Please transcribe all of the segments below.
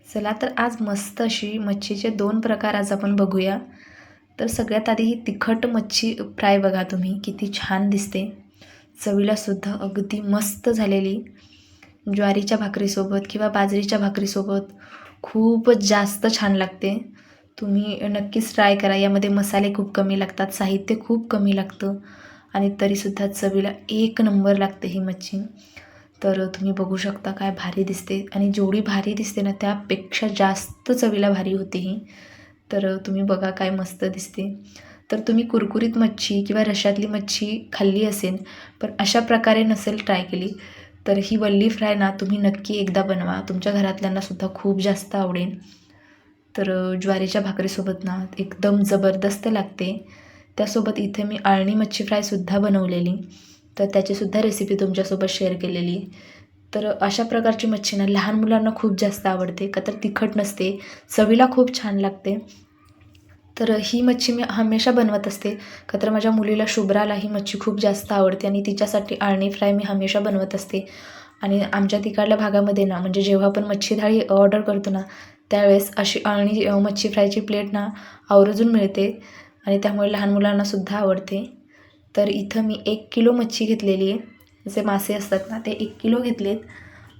चला तर आज मस्त अशी मच्छीचे 2 प्रकार आज आपण बघूया. तर सगळ्यात आधी ही तिखट मच्छी फ्राय बघा तुम्ही, किती छान दिसते. चवीलासुद्धा अगदी मस्त झालेली. ज्वारीच्या भाकरीसोबत किंवा बाजरीच्या भाकरीसोबत खूपच जास्त छान लागते. तुम्ही नक्कीच ट्राय करा. यामध्ये मसाले खूप कमी लागतात, साहित्य खूप कमी लागतं आणि तरीसुद्धा चवीला एक नंबर लागते ही मच्छी. तर तुम्ही बघू शकता काय भारी दिसते आणि जेवढी भारी दिसते ना त्यापेक्षा जास्त चवीला भारी होते ही. तर तुम्ही बघा काय मस्त दिसते. तर तुम्ही कुरकुरीत मच्छी किंवा रश्श्यातली मच्छी खाल्ली असेल, पण अशा प्रकारे नसेल ट्राय केली, तर ही वल्ली फ्राय ना तुम्ही नक्की एकदा बनवा. तुमच्या घरातल्यांनासुद्धा खूप जास्त आवडेल. तर ज्वारीच्या भाकरीसोबत ना एकदम जबरदस्त लागते. त्यासोबत इथे मी अळणी मच्छी फ्रायसुद्धा बनवलेली, तर त्याचीसुद्धा रेसिपी तुमच्यासोबत शेअर केलेली. तर अशा प्रकारची मच्छी ना लहान मुलांना खूप जास्त आवडते, का तर तिखट नसते, चवीला खूप छान लागते. तर ही मच्छी मी हमेशा बनवत असते, का तर माझ्या मुलीला शुभ्राला ही मच्छी खूप जास्त आवडते आणि तिच्यासाठी अळणी फ्राय मी हमेशा बनवत असते. आणि आमच्या तिकडल्या भागामध्ये ना म्हणजे जेव्हा आपण मच्छी थाळी ऑर्डर करतो ना, त्यावेळेस अशी अळणी मच्छी फ्रायची प्लेट ना आवर्जून मिळते आणि त्यामुळे लहान मुलांनासुद्धा आवडते. तर इथं मी 1 किलो मच्छी घेतलेली आहे. जे मासे असतात ना ते 1 किलो घेतलेत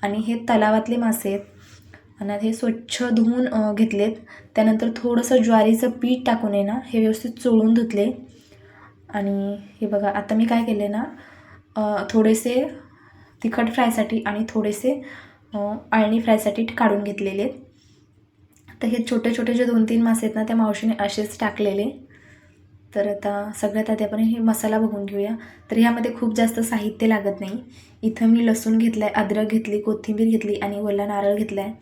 आणि हे तलावातले मासे आहेत आणि हे स्वच्छ धुवून घेतलेत. त्यानंतर थोडंसं ज्वारीचं पीठ टाकून आहे ना हे व्यवस्थित चोळून धुतले. आणि हे बघा आता मी काय केले ना थोडेसे तिखट फ्रायसाठी आणि थोडेसे अळणी फ्रायसाठी काढून घेतलेले आहेत. तर हे छोटे छोटे जे 2-3 मासे आहेत ना त्या मावशीने असेच टाकलेले. तर आता सगळ्यात आधी आपण हे मसाला बघून घेऊया. तर ह्यामध्ये खूप जास्त साहित्य लागत नाही. इथं मी लसूण घेतला आहे, अद्रक घेतली, कोथिंबीर घेतली आणि ओला नारळ घेतला आहे.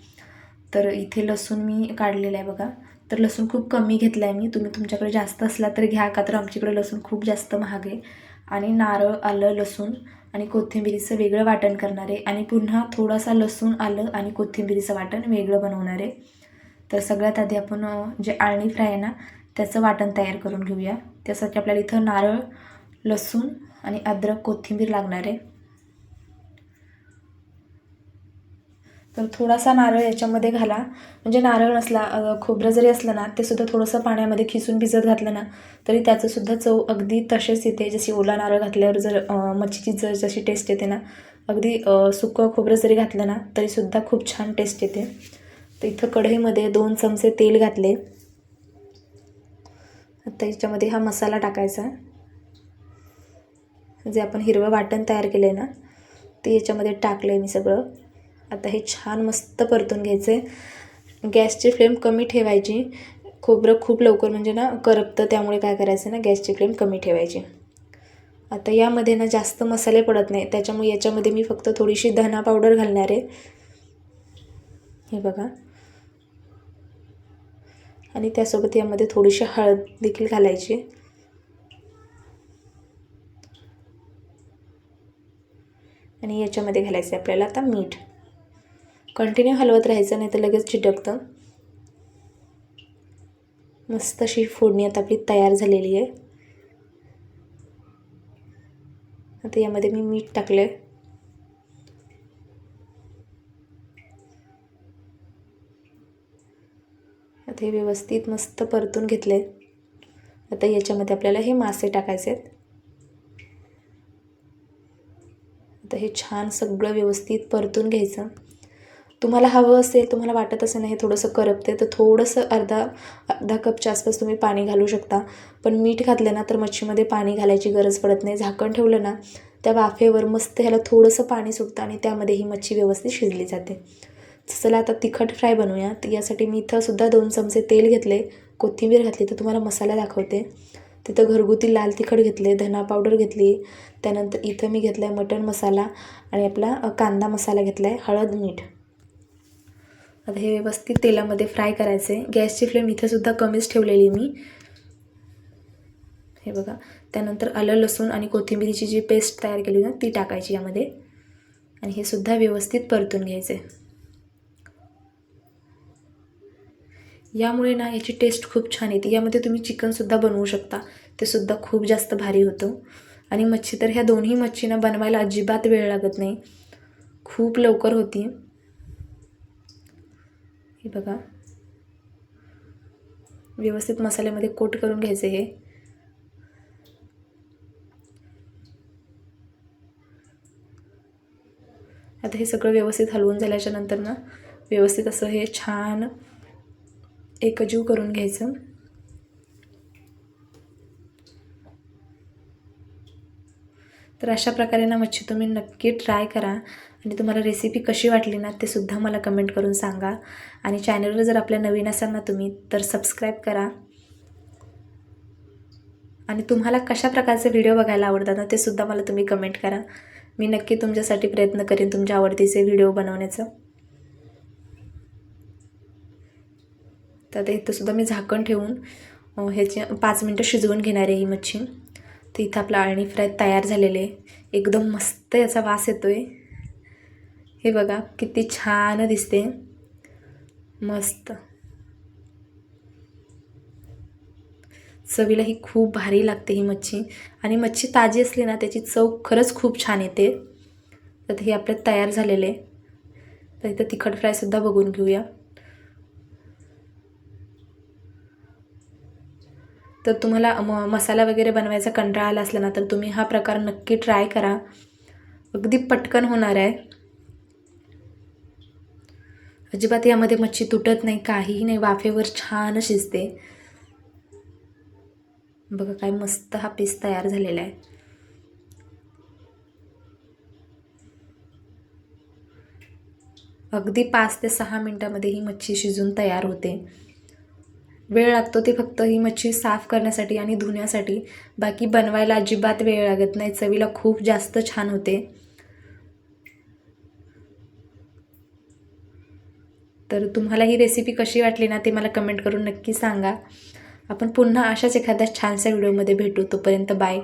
तर इथे लसूण मी काढलेला आहे बघा. तर लसूण खूप कमी घेतला आहे मी. तुम्ही तुमच्याकडे जास्त असला तर घ्या, का तर आमच्याकडे लसूण खूप जास्त महाग आहे. आणि नारळ, आलं, लसूण आणि कोथिंबिरीचं वेगळं वाटण करणार आहे आणि पुन्हा थोडासा लसूण, आलं आणि कोथिंबिरीचं वाटण वेगळं बनवणार आहे. तर सगळ्यात आधी आपण जे अळणी फ्राय आहे ना त्याचं वाटण तयार करून घेऊया. त्यासाठी आपल्याला इथं नारळ, लसूण आणि अद्रक, कोथिंबीर लागणार आहे. तर थोडासा नारळ याच्यामध्ये घाला. म्हणजे नारळ नसला, खोबरं जरी असलं ना ते सुद्धा थोडंसं पाण्यामध्ये खिसून भिजत घातलं ना तरी त्याचंसुद्धा चव अगदी तसेच येते. जशी ओला नारळ घातल्यावर जर मच्छीची जशी टेस्ट येते ना, अगदी सुकं खोबरं जरी घातलं ना तरीसुद्धा खूप छान टेस्ट येते. तर इथं कढईमध्ये 2 चमचे तेल घातले. आता याच्यामध्ये हा मसाला टाकायचा. जे आपण हिरवं वाटण तयार केलं आहे ना ते याच्यामध्ये टाकलं आहे मी सगळं. आता हे छान मस्त परतून घ्यायचं आहे. गॅसची फ्लेम कमी ठेवायची. खोबरं खूप लवकर म्हणजे ना करपतं, त्यामुळे काय करायचं ना गॅसची फ्लेम कमी ठेवायची. आता यामध्ये ना जास्त मसाले पडत नाही, त्याच्यामुळे याच्यामध्ये मी फक्त थोडीशी धना पावडर घालणार आहे. हे बघा. आणि त्यासोबत यामध्ये थोडीशी हळद देखील घालायची. आणि याच्यामध्ये घालायचं आहे आपल्याला आता मीठ. कंटिन्यू हलवत राहायचं, नाही तर लगेच चिटकतं. मस्त अशी फोडणी आता आपली तयार झालेली आहे. आता यामध्ये मी मीठ टाकलं आहे. आता हे व्यवस्थित मस्त परतून घेतले. आता याच्यामध्ये आपल्याला हे मासे टाकायचे आहेत. आता हे छान सगळं व्यवस्थित परतून घ्यायचं. तुम्हाला हवं असेल, तुम्हाला वाटत असेल ना हे थोडंसं करपते, तर थोडंसं अर्धा कपच्या आसपास तुम्ही पाणी घालू शकता. पण मीठ घातलं ना तर मच्छीमध्ये पाणी घालायची गरज पडत नाही. झाकण ठेवलं ना त्या वाफेवर मस्त ह्याला थोडंसं पाणी सुटतं आणि त्यामध्ये ही मच्छी व्यवस्थित शिजली जाते. चला आता तिखट फ्राय बनवूया. तर यासाठी मी इथं सुद्धा 2 चमचे तेल घेतले, कोथिंबीर घातली. तर तुम्हाला मसाला दाखवते. तिथं घरगुती लाल तिखट घेतले, धना पावडर घेतली. त्यानंतर इथं मी घेतला आहे मटण मसाला आणि आपला कांदा मसाला घेतला आहे, हळद, मीठ. आता हे व्यवस्थित तेलामध्ये फ्राय करायचं आहे. गॅसची फ्लेम इथंसुद्धा कमीच ठेवलेली मी. हे बघा. त्यानंतर आलं, लसूण आणि कोथिंबिरीची जी पेस्ट तयार केली ना ती टाकायची यामध्ये आणि हे सुद्धा व्यवस्थित परतून घ्यायचं आहे. यामुळे ना याची टेस्ट खूप छान येते. यामध्ये तुम्ही चिकनसुद्धा बनवू शकता, ते सुद्धा खूप जास्त भारी होतं. आणि मच्छी तर ह्या दोन्ही मच्छीना बनवायला अजिबात वेळ लागत नाही, खूप लवकर होती. हे बघा, व्यवस्थित मसाल्यामध्ये कोट करून घ्यायचे हे. आता हे सगळं व्यवस्थित हलवून झाल्याच्या नंतर ना व्यवस्थित असं हे छान एकजीव करून घ्यायचं. तर अशा प्रकारे ना मच्छी तुम्ही नक्की ट्राय करा आणि तुम्हाला रेसिपी कशी वाटली ना ते सुद्धा मला कमेंट करून सांगा. आणि चॅनलवर जर आपल्या नवीन असाल ना तुम्ही तर सबस्क्राईब करा. आणि तुम्हाला कशा प्रकारचे व्हिडिओ बघायला आवडतात ना ते सुद्धा मला तुम्ही कमेंट करा. मी नक्की तुमच्यासाठी प्रयत्न करेन तुमच्या आवडतीचे व्हिडिओ बनवण्याचा. तर इथं सुद्धा मी झाकण ठेवून ह्याची 5 मिनटं शिजवून घेणार आहे ही मच्छी. तर इथं आपला अळणी फ्राय तयार झालेले आहे. एकदम मस्त याचा वास येतोय. हे बघा किती छान दिसते, मस्त. चवीला ही खूप भारी लागते ही मच्छी. आणि मच्छी ताजी असली ना त्याची चव खरंच खूप छान येते. तर हे आपलं तयार झालेले. तर इथं तिखट फ्रायसुद्धा बघून घेऊया. तर तुम्हाला मसाला वगैरे बनवायचा कंटाळा आला असला ना तर तुम्ही हा प्रकार नक्की ट्राय करा. अगदी पटकन होणार आहे. अजिबात यामध्ये मच्छी तुटत नाही, काहीही नाही, वाफेवर छान शिजते. बघा काय मस्त हा पीस तयार झालेला आहे. अगदी 5 ते 6 मिनटामध्ये ही मच्छी शिजून तयार होते. वेळ लागतो ते फक्त ही मच्छी साफ करण्यासाठी आणि धुण्यासाठी. बाकी बनवायला अजिबात वेळ लागत नाही. चवीला खूप जास्त छान होते. तर तुम्हाला ही रेसिपी कशी वाटली ना ते मला कमेंट करून नक्की सांगा. आपण पुन्हा अशाच एखाद्या छानशा व्हिडिओमध्ये भेटू. तोपर्यंत बाय.